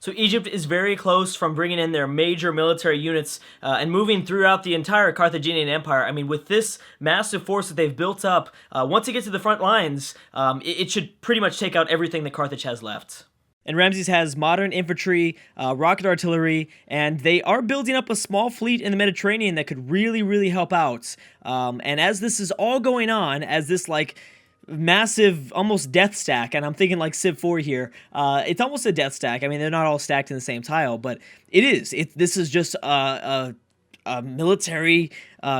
So Egypt is very close from bringing in their major military units and moving throughout the entire Carthaginian Empire. I mean, with this massive force that they've built up, once it gets to the front lines, it should pretty much take out everything that Carthage has left. And Ramses has modern infantry, rocket artillery, and they are building up a small fleet in the Mediterranean that could really, really help out. And as this is all going on, as this like massive, almost death stack, and I'm thinking like Civ 4 here. It's almost a death stack. I mean, they're not all stacked in the same tile, but it is. This is just a military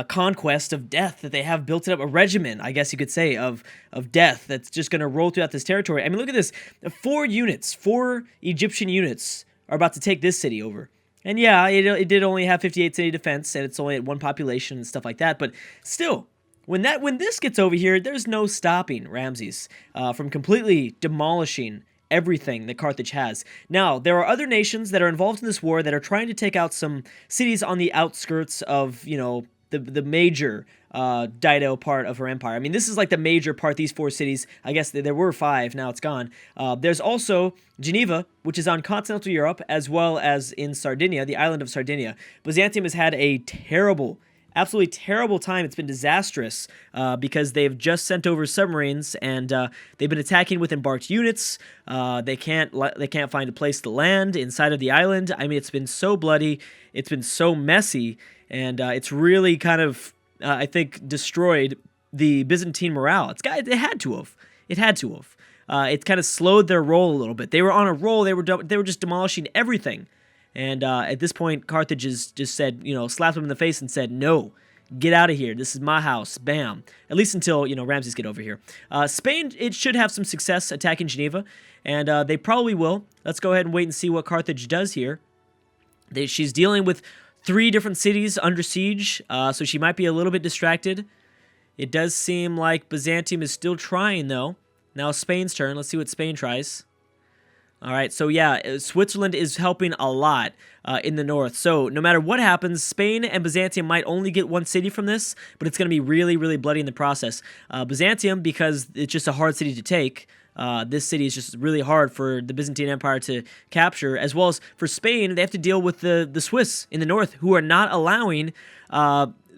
conquest of death that they have built up, a regimen, I guess you could say, of death that's just going to roll throughout this territory. I mean, look at this. 4 Egyptian units are about to take this city over. And yeah, it did only have 58 city defense, and it's only at 1 population and stuff like that, but still, when this gets over here, there's no stopping Ramses from completely demolishing everything that Carthage has. Now, there are other nations that are involved in this war that are trying to take out some cities on the outskirts of, you know, the major Dido part of her empire. I mean, this is like the major part, these 4 cities. I guess there were 5, now it's gone. There's also Geneva, which is on continental Europe, as well as in Sardinia, the island of Sardinia. Byzantium has had a absolutely terrible time. It's been disastrous because they've just sent over submarines and they've been attacking with embarked units. They can't find a place to land inside of the island. I mean, it's been so bloody. It's been so messy, and it's really kind of I think destroyed the Byzantine morale. It had to have. It had to have. It kind of slowed their roll a little bit. They were on a roll. They were just demolishing everything. And at this point, Carthage has just said, you know, slapped him in the face and said, no, get out of here. This is my house. Bam. At least until, you know, Ramses get over here. Spain, it should have some success attacking Geneva, and they probably will. Let's go ahead and wait and see what Carthage does here. She's dealing with 3 different cities under siege, so she might be a little bit distracted. It does seem like Byzantium is still trying, though. Now Spain's turn. Let's see what Spain tries. All right, so yeah, Switzerland is helping a lot in the north. So no matter what happens, Spain and Byzantium might only get 1 city from this, but it's going to be really, really bloody in the process. Byzantium, because it's just a hard city to take, this city is just really hard for the Byzantine Empire to capture, as well as for Spain, they have to deal with the Swiss in the north, who are not allowing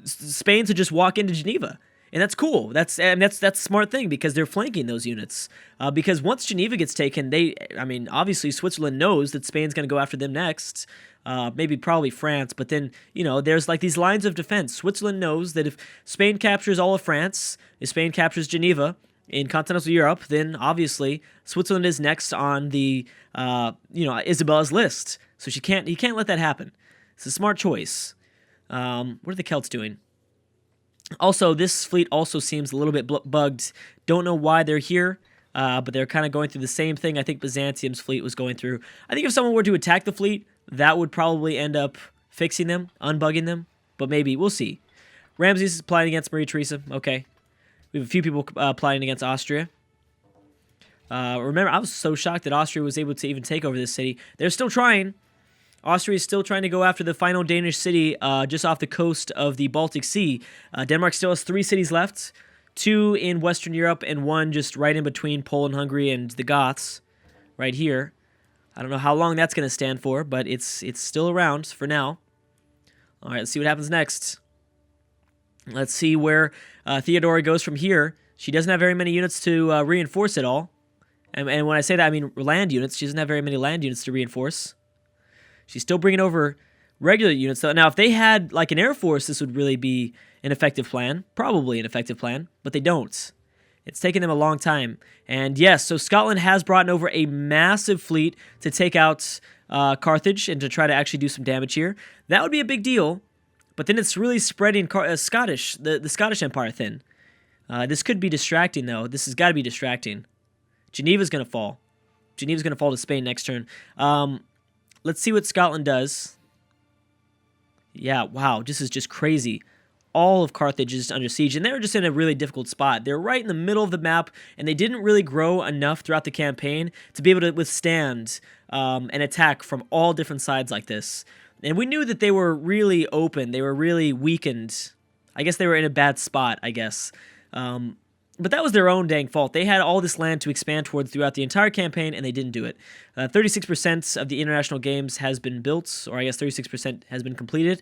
Spain to just walk into Geneva. And that's cool. That's a smart thing because they're flanking those units. Because once Geneva gets taken, I mean, obviously Switzerland knows that Spain's going to go after them next. Probably France, but then, you know, there's like these lines of defense. Switzerland knows that if Spain captures all of France, if Spain captures Geneva in continental Europe, then obviously Switzerland is next on the, Isabella's list. So he can't let that happen. It's a smart choice. What are the Celts doing? Also, this fleet also seems a little bit bugged. Don't know why they're here, but they're kind of going through the same thing I think Byzantium's fleet was going through. I think if someone were to attack the fleet, that would probably end up fixing them, unbugging them, but maybe. We'll see. Ramses is plotting against Maria Theresa. Okay. We have a few people plotting against Austria. Remember, I was so shocked that Austria was able to even take over this city. They're still trying. Austria is still trying to go after the final Danish city just off the coast of the Baltic Sea. Denmark still has 3 cities left, 2 in Western Europe and 1 just right in between Poland, Hungary, and the Goths, right here. I don't know how long that's going to stand for, but it's still around for now. All right, let's see what happens next. Let's see where Theodora goes from here. She doesn't have very many units to reinforce it all. And when I say that, I mean land units. She doesn't have very many land units to reinforce. She's still bringing over regular units. Now, if they had like an air force, this would really be an effective plan. Probably an effective plan, but they don't. It's taken them a long time. And yes, so Scotland has brought over a massive fleet to take out Carthage and to try to actually do some damage here. That would be a big deal, but then it's really spreading the Scottish Empire thin. This could be distracting, though. This has got to be distracting. Geneva's going to fall. Geneva's going to fall to Spain next turn. Let's see what Scotland does. Yeah, wow, this is just crazy. All of Carthage is under siege, and they're just in a really difficult spot. They're right in the middle of the map, and they didn't really grow enough throughout the campaign to be able to withstand an attack from all different sides like this. And we knew that they were really open. They were really weakened. I guess they were in a bad spot, I guess. But that was their own dang fault. They had all this land to expand towards throughout the entire campaign, and they didn't do it. 36% of the international games has been built, or I guess 36% has been completed.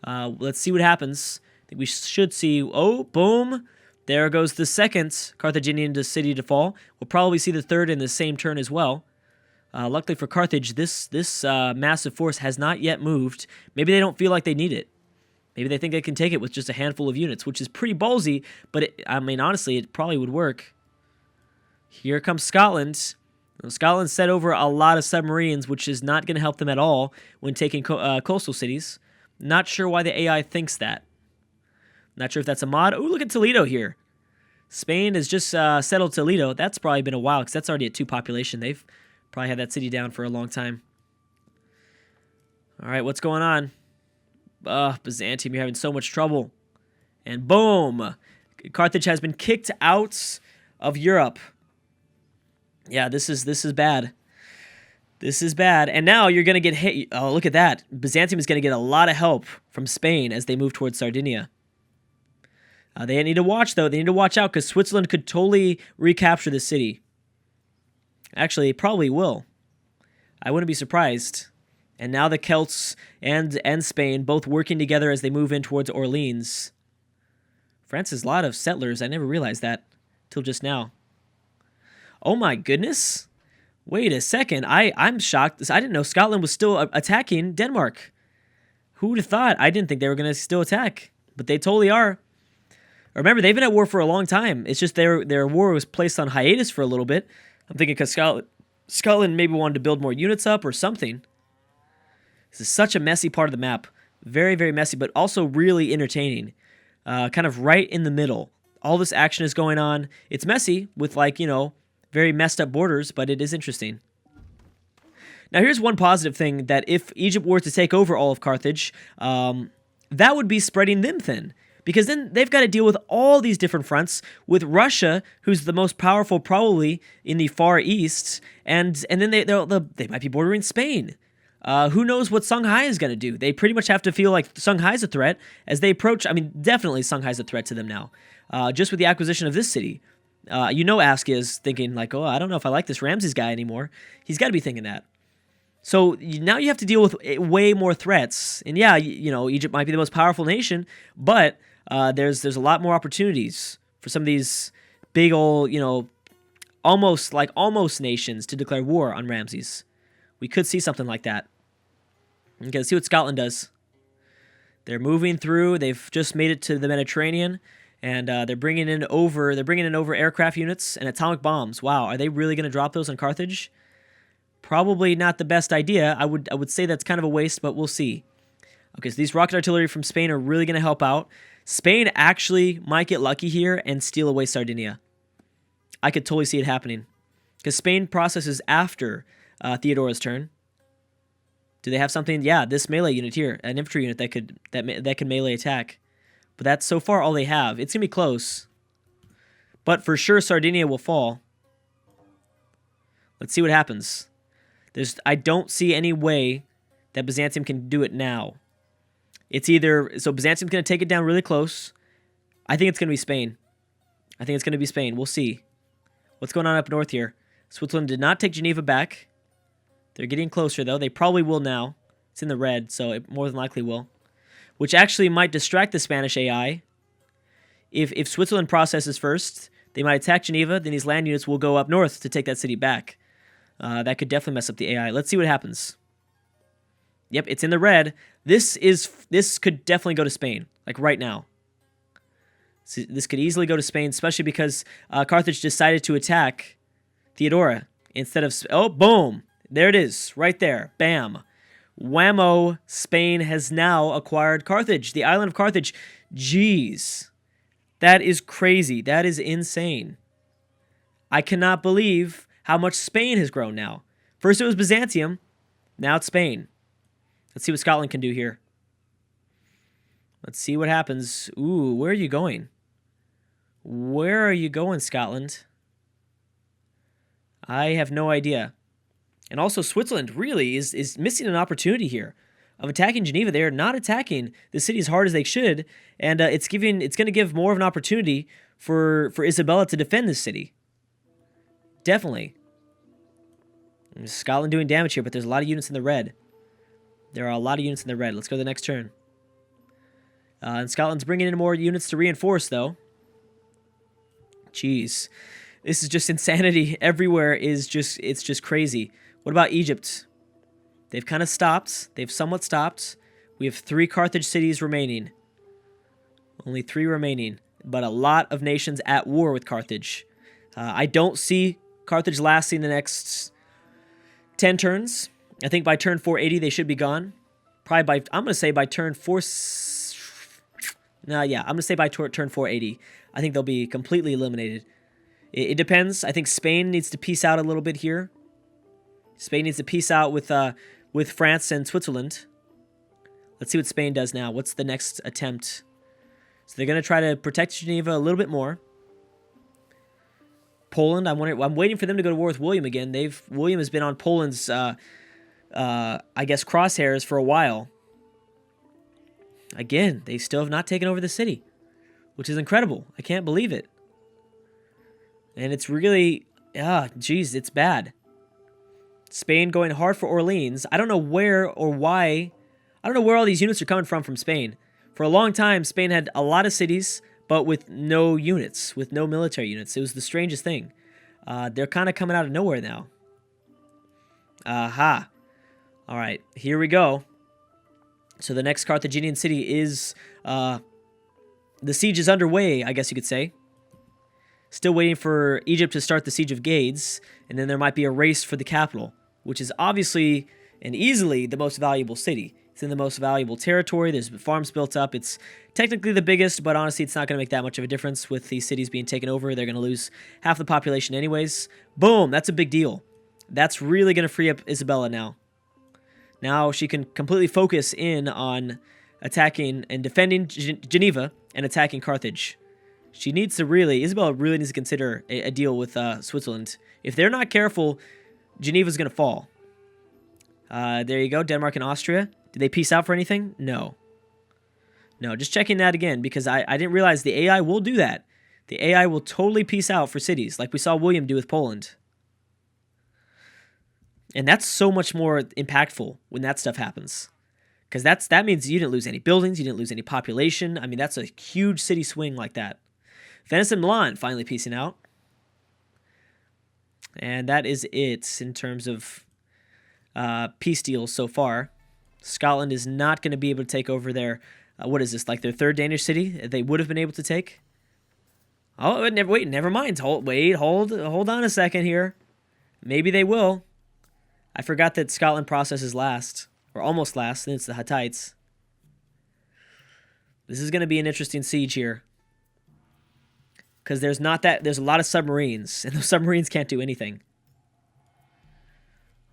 Let's see what happens. I think we should see... Oh, boom! There goes the second Carthaginian city to fall. We'll probably see the third in the same turn as well. Luckily for Carthage, this massive force has not yet moved. Maybe they don't feel like they need it. Maybe they think they can take it with just a handful of units, which is pretty ballsy, but I mean, honestly, it probably would work. Here comes Scotland. Scotland set over a lot of submarines, which is not going to help them at all when taking coastal cities. Not sure why the AI thinks that. Not sure if that's a mod. Oh, look at Toledo here. Spain has just settled Toledo. That's probably been a while because that's already at 2 population. They've probably had that city down for a long time. All right, what's going on? Byzantium, you're having so much trouble. And boom! Carthage has been kicked out of Europe. Yeah, this is bad. This is bad. And now you're going to get hit. Oh, look at that. Byzantium is going to get a lot of help from Spain as they move towards Sardinia. They need to watch, though. They need to watch out because Switzerland could totally recapture the city. Actually, it probably will. I wouldn't be surprised. And now the Celts and Spain both working together as they move in towards Orleans. France has a lot of settlers. I never realized that till just now. Oh my goodness. Wait a second. I'm shocked. I didn't know Scotland was still attacking Denmark. Who would have thought? I didn't think they were going to still attack. But they totally are. Remember, they've been at war for a long time. It's just their war was placed on hiatus for a little bit. I'm thinking because Scotland maybe wanted to build more units up or something. This is such a messy part of the map. Very, very messy, but also really entertaining. Kind of right in the middle. All this action is going on. It's messy with, like, you know, very messed up borders, but it is interesting. Now, here's one positive thing, that if Egypt were to take over all of Carthage, that would be spreading them thin. Because then they've got to deal with all these different fronts, with Russia, who's the most powerful probably in the Far East, and then they might be bordering Spain. Who knows what Songhai is going to do? They pretty much have to feel like Songhai's a threat as they approach. I mean, definitely Songhai's a threat to them now. Just with the acquisition of this city. Ask is thinking like, oh, I don't know if I like this Ramses guy anymore. He's got to be thinking that. So now you have to deal with way more threats. And yeah, Egypt might be the most powerful nation, but there's a lot more opportunities for some of these big old, almost nations to declare war on Ramses. We could see something like that. Okay, let's see what Scotland does. They're moving through. They've just made it to the Mediterranean, and they're bringing in over aircraft units and atomic bombs. Wow, are they really going to drop those on Carthage? Probably not the best idea. I would say that's kind of a waste, but we'll see. Okay, so these rocket artillery from Spain are really going to help out. Spain actually might get lucky here and steal away Sardinia. I could totally see it happening because Spain processes after Theodora's turn. Do they have something? Yeah, this melee unit here, an infantry unit that can melee attack. But that's so far all they have. It's gonna be close, but for sure Sardinia will fall. Let's see what happens. I don't see any way that Byzantium can do it now. It's either Byzantium's gonna take it down really close. I think it's gonna be Spain. We'll see. What's going on up north here? Switzerland did not take Geneva back. They're getting closer, though. They probably will now. It's in the red, so it more than likely will. Which actually might distract the Spanish AI. If Switzerland processes first, they might attack Geneva, then these land units will go up north to take that city back. That could definitely mess up the AI. Let's see what happens. Yep, it's in the red. This could definitely go to Spain, like right now. This could easily go to Spain, especially because Carthage decided to attack Theodora instead of... Oh, boom! There it is, right there. Bam. Whammo. Spain has now acquired Carthage, the island of Carthage. Jeez. That is crazy. That is insane. I cannot believe how much Spain has grown now. First it was Byzantium. Now it's Spain. Let's see what Scotland can do here. Let's see what happens. Ooh, where are you going? Where are you going, Scotland? I have no idea. And also Switzerland really is missing an opportunity here. of attacking Geneva. They are not attacking the city as hard as they should, and it's going to give more of an opportunity for Isabella to defend this city. Definitely. Scotland doing damage here, but there's a lot of units in the red. There are a lot of units in the red. Let's go to the next turn. And Scotland's bringing in more units to reinforce, though. Jeez. This is just insanity. Everywhere it's just crazy. What about Egypt? They've kind of stopped. They've somewhat stopped. We have 3 Carthage cities remaining. Only 3 remaining. But a lot of nations at war with Carthage. I don't see Carthage lasting the next 10 turns. I think by turn 480 they should be gone. Probably by, I'm going to say by turn 4... yeah, I'm going to say by turn 480. I think they'll be completely eliminated. It depends. I think Spain needs to peace out a little bit here. Spain needs to peace out with France and Switzerland. Let's see what Spain does now. What's the next attempt? So they're going to try to protect Geneva a little bit more. Poland, I'm waiting for them to go to war with William again. William has been on Poland's, I guess, crosshairs for a while. Again, they still have not taken over the city, which is incredible. I can't believe it. And it's really, geez, it's bad. Spain going hard for Orleans. I don't know where or why. I don't know where all these units are coming from Spain. For a long time, Spain had a lot of cities, but with no units, with no military units. It was the strangest thing. They're kind of coming out of nowhere now. Aha. All right, here we go. So the next Carthaginian city is, the siege is underway, I guess you could say. Still waiting for Egypt to start the siege of Gades, and then there might be a race for the capital, which is obviously and easily the most valuable city. It's in the most valuable territory. There's farms built up. It's technically the biggest, but honestly, it's not going to make that much of a difference with these cities being taken over. They're going to lose half the population anyways. Boom, that's a big deal. That's really going to free up Isabella now. Now she can completely focus in on attacking and defending Geneva and attacking Carthage. She needs to Isabella really needs to consider a deal with Switzerland. If they're not careful, Geneva's going to fall. There you go, Denmark and Austria. Did they peace out for anything? No. No, just checking that again, because I didn't realize the AI will do that. The AI will totally peace out for cities, like we saw William do with Poland. And that's so much more impactful when that stuff happens. Because that means you didn't lose any buildings, you didn't lose any population. I mean, that's a huge city swing like that. Venice and Milan finally peacing out. And that is it in terms of peace deals so far. Scotland is not going to be able to take over their, what is this, like their 3rd Danish city they would have been able to take? Oh, never mind. Hold on a second here. Maybe they will. I forgot that Scotland processes last, or almost last, and it's the Hittites. This is going to be an interesting siege here. Because there's a lot of submarines, and those submarines can't do anything.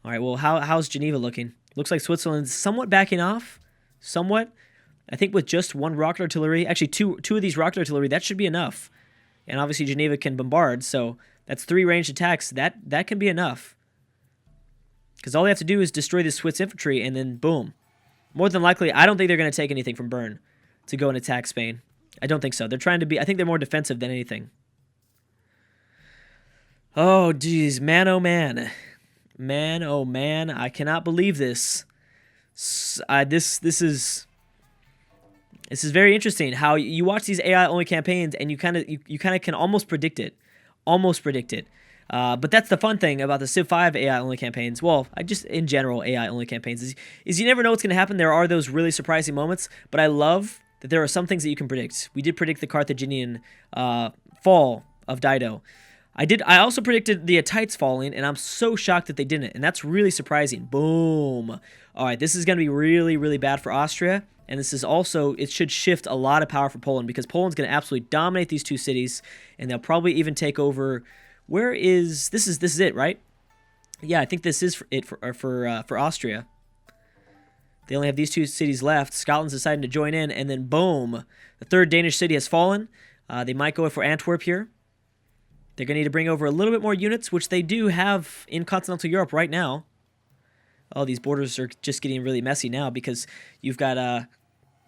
All right, well, how's Geneva looking? Looks like Switzerland's somewhat backing off. Somewhat. I think with just 1 rocket artillery, actually two of these rocket artillery, that should be enough. And obviously Geneva can bombard, so that's 3 ranged attacks. That can be enough. Because all they have to do is destroy the Swiss infantry, and then boom. More than likely, I don't think they're going to take anything from Bern to go and attack Spain. I don't think so. They're trying to be, I think they're more defensive than anything. Oh, geez. Man, oh, man. Man, oh, man. I cannot believe this. This is very interesting how you watch these AI-only campaigns and you kind of can almost predict it. Almost predict it. But that's the fun thing about the Civ 5 AI-only campaigns. Well, just in general AI-only campaigns is you never know what's going to happen. There are those really surprising moments, but I love that there are some things that you can predict. We did predict the Carthaginian fall of Dido. I also predicted the Hittites falling, and I'm so shocked that they didn't, and that's really surprising. Boom. All right, this is going to be really, really bad for Austria, and this is also, it should shift a lot of power for Poland, because Poland's going to absolutely dominate these 2 cities, and they'll probably even take over. Where is this is it, right? Yeah, I think this is it for Austria. They only have these 2 cities left. Scotland's deciding to join in, and then boom, the 3rd Danish city has fallen. They might go for Antwerp here. They're going to need to bring over a little bit more units, which they do have in continental Europe right now. Oh, these borders are just getting really messy now because you've got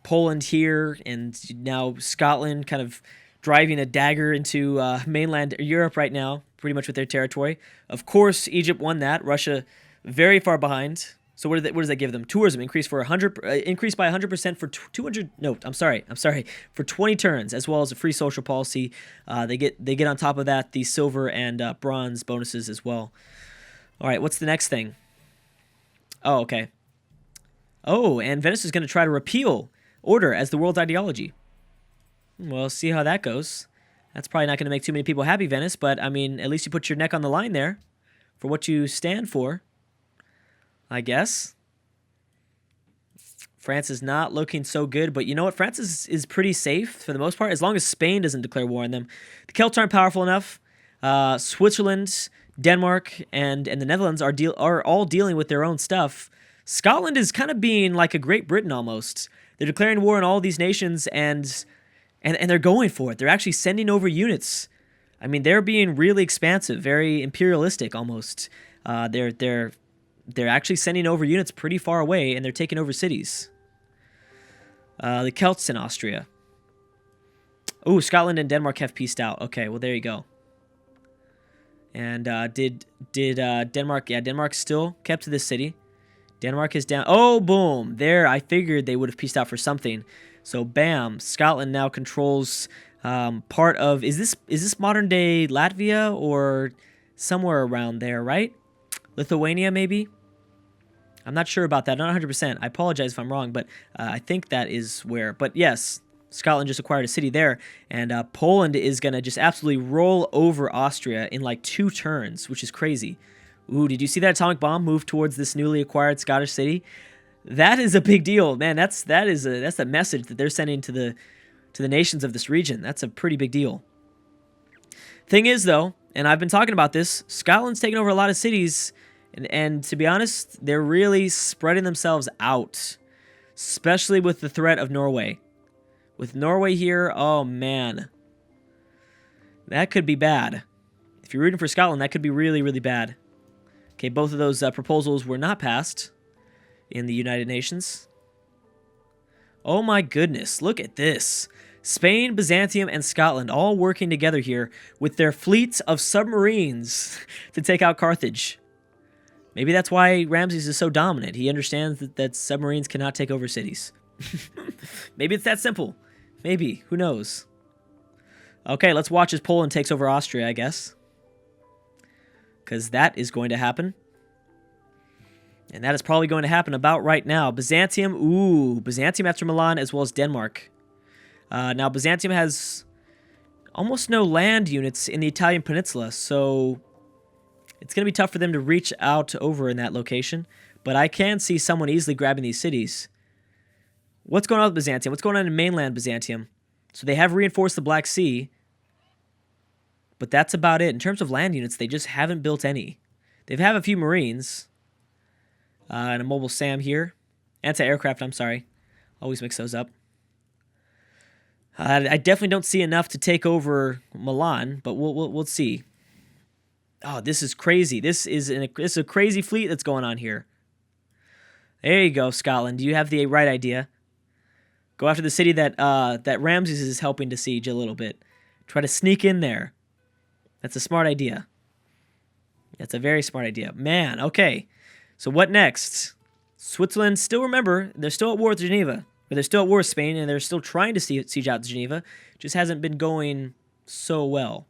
Poland here and now Scotland kind of driving a dagger into mainland Europe right now, pretty much with their territory. Of course, Egypt won that. Russia very far behind. So what does that give them? Tourism increased by 100% for 200. No, I'm sorry, for 20 turns, as well as a free social policy. They get on top of that the silver and bronze bonuses as well. All right, what's the next thing? Oh, okay. Oh, and Venice is going to try to repeal order as the world's ideology. Well, see how that goes. That's probably not going to make too many people happy, Venice, but I mean, at least you put your neck on the line there for what you stand for, I guess. France is not looking so good, but you know what? France is pretty safe for the most part, as long as Spain doesn't declare war on them. The Celts aren't powerful enough. Switzerland, Denmark, and the Netherlands are all dealing with their own stuff. Scotland is kind of being like a Great Britain almost. They're declaring war on all these nations, and they're going for it. They're actually sending over units. I mean, they're being really expansive, very imperialistic almost. They're actually sending over units pretty far away, and they're taking over cities. The Celts in Austria. Oh, Scotland and Denmark have peaced out. Okay, well, there you go. And did Denmark? Yeah, Denmark still kept to this city. Denmark is down. Oh, boom. There, I figured they would have peaced out for something. So, bam. Scotland now controls part of... Is this modern-day Latvia or somewhere around there, right? Lithuania, maybe? I'm not sure about that. Not 100%. I apologize if I'm wrong, but I think that is where. But, yes, Scotland just acquired a city there, and Poland is going to just absolutely roll over Austria in like 2 turns, which is crazy. Ooh, did you see that atomic bomb move towards this newly acquired Scottish city? That is a big deal, man. That's a message that they're sending to the nations of this region. That's a pretty big deal. Thing is, though, and I've been talking about this, Scotland's taken over a lot of cities, and to be honest, they're really spreading themselves out, especially with the threat of Norway. With Norway here, oh man, that could be bad. If you're rooting for Scotland, that could be really, really bad. Okay, both of those proposals were not passed in the United Nations. Oh my goodness, look at this. Spain, Byzantium, and Scotland all working together here with their fleets of submarines to take out Carthage. Maybe that's why Ramses is so dominant. He understands that submarines cannot take over cities. Maybe it's that simple. Maybe. Who knows? Okay, let's watch as Poland takes over Austria, I guess. Because that is going to happen. And that is probably going to happen about right now. Byzantium, ooh, Byzantium after Milan as well as Denmark. Now, Byzantium has almost no land units in the Italian peninsula, so it's going to be tough for them to reach out over in that location. But I can see someone easily grabbing these cities. What's going on with Byzantium? What's going on in mainland Byzantium? So they have reinforced the Black Sea. But that's about it. In terms of land units, they just haven't built any. They have a few Marines. And a mobile SAM here. Anti-aircraft, I'm sorry. Always mix those up. I definitely don't see enough to take over Milan, but we'll see. Oh, this is crazy. This is a crazy fleet that's going on here. There you go, Scotland. You have the right idea. Go after the city that Ramses is helping to siege a little bit. Try to sneak in there. That's a smart idea. That's a very smart idea. Man, okay. So what next? Switzerland, still remember, they're still at war with Geneva. Or they're still at war with Spain, and they're still trying to siege out Geneva. Just hasn't been going so well.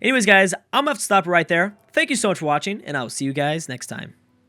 Anyways, guys, I'm going to have to stop it right there. Thank you so much for watching, and I will see you guys next time.